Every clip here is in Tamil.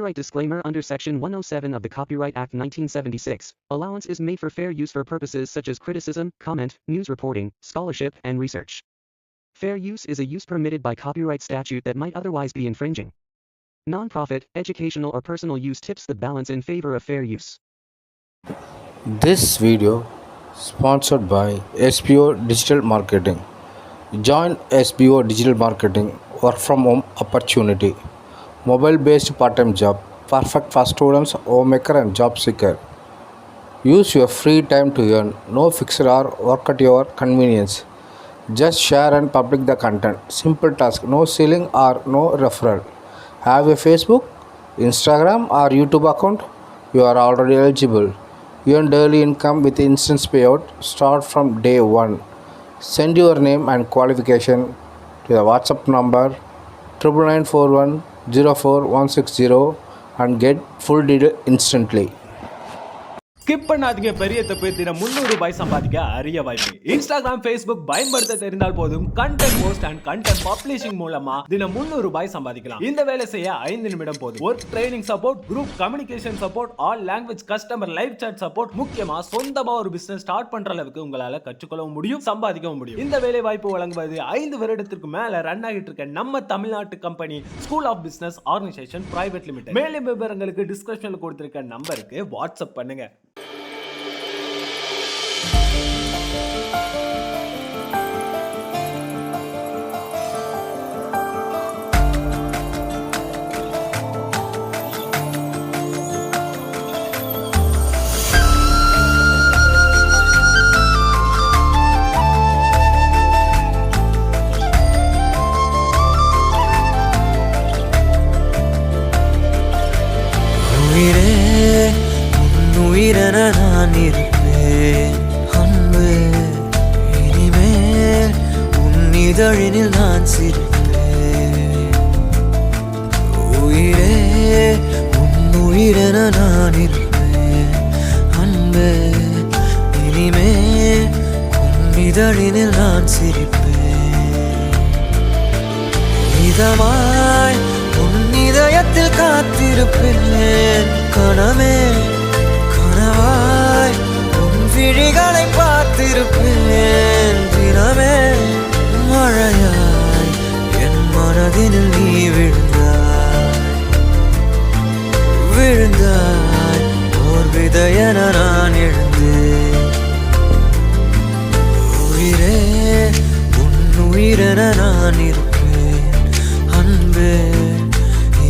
Copyright disclaimer. Under Section 107 of the Copyright Act 1976, allowance is made for fair use for purposes such as criticism, comment, news reporting, scholarship, and research. Fair use is a use permitted by copyright statute that might otherwise be infringing. Non-profit, educational, or personal use tips the balance in favor of fair use. This video sponsored by SBO Digital Marketing. Join SBO Digital Marketing work from home opportunity. Mobile based part-time job, perfect for students, homemaker and job seeker. Use your free time to earn. No fixed hour, work at your convenience. Just share and publish the content. Simple task, no selling or no referral. Have a Facebook, Instagram or YouTube account? You are already eligible. Earn daily income with instant payout. Start from day one. Send your name and qualification to the WhatsApp number 9941 04160 and get full detail instantly. Skip பண்ணாதீங்க. பெரிய தப்பு. தினம் 300 ரூபாய் சம்பாதிக்க அரிய வாய்ப்பு. இன்ஸ்டாகிராம், ஃபேஸ்புக் பயன்படுத்த தெரிந்தால் போதும். Content post and content publishing மூலமா தினம் 300 ரூபாய் சம்பாதிக்கலாம். இந்த வேலை செய்ய 5 நிமிடம் போதும். Work training support, group communication support, all language customer live chat support, முக்கியமா சொந்தமா ஒரு பிசினஸ் ஸ்டார்ட் பண்ற அளவுக்கு உங்களால கற்றுக்கொள்ளவும் முடியும், சம்பாதிக்கவும் முடியும். இந்த வேலை வாய்ப்பு வழங்குவது 5 வருடத்திற்கு மேல ரன் ஆகிட்டு இருக்க நம்ம தமிழ்நாட்டு company school of business organisation private limited. மேலும் விவரங்களுக்கு டிஸ்கிரிப்ஷன்ல கொடுத்திருக்க நம்பருக்கு வாட்ஸ்அப் பண்ணுங்க. உயிரென நான் இருப்பேன் அன்பே, இனிமேல் உன் இதழினில் நான் சிரிப்பேன். உயிரே உன் உயிரென நான் இருப்பேன் அன்பே, இனிமேல் உன் இதழினில் நான் சிரிப்பேன். இதமாய் உன் இதயத்தில் காத்திருப்பேன் கனவே, கனவாய் உன் விழிகளை பார்த்திருப்பேன் தினமே. மழையாய் என் மனதினில் நீ விழுந்தாய் ஓர் விதையென நான் எழுந்தேன். உயிரே உன் உயிரென நான் இருப்பேன் அன்பே,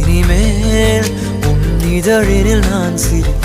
இனிமேல் உன் இதழினில் நான் சிரிப்பேன்.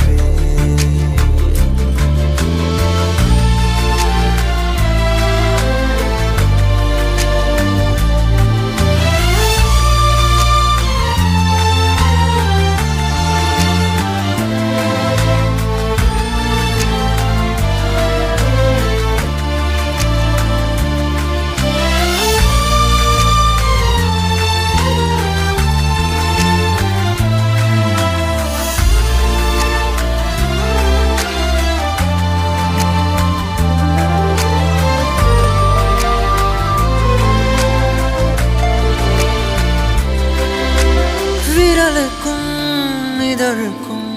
இதழுக்கும்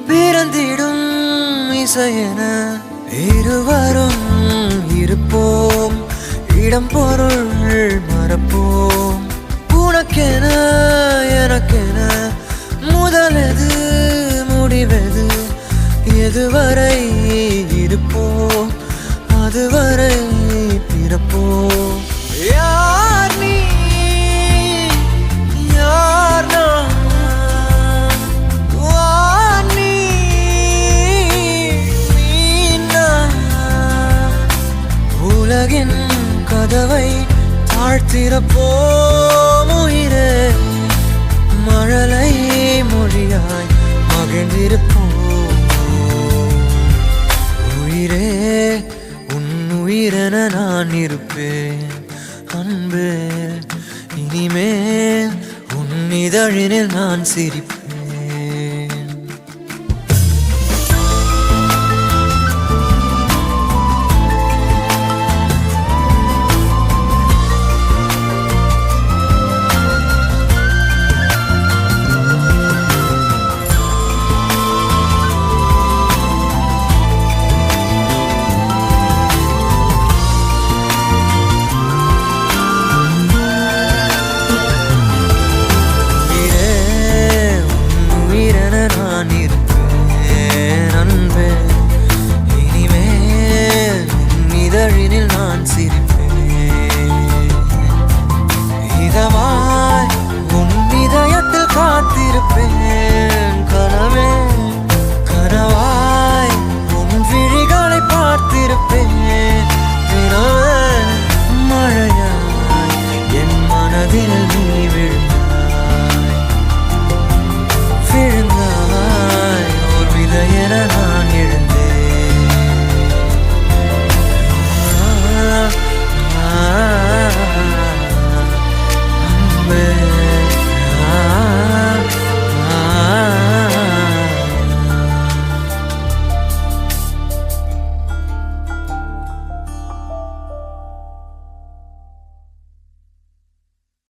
பிறந்திடும் இசையென இருவரும் இருப்போம், இடம் பொருள் மறப்போம். உனக்கென எனக்கென முதலெது முடிவெது, எதுவரை இருப்போம் அதுவரை பிறப்போம். யார் நீ யார் நான், உலகின் கதவை தாழ்த்திறப்போ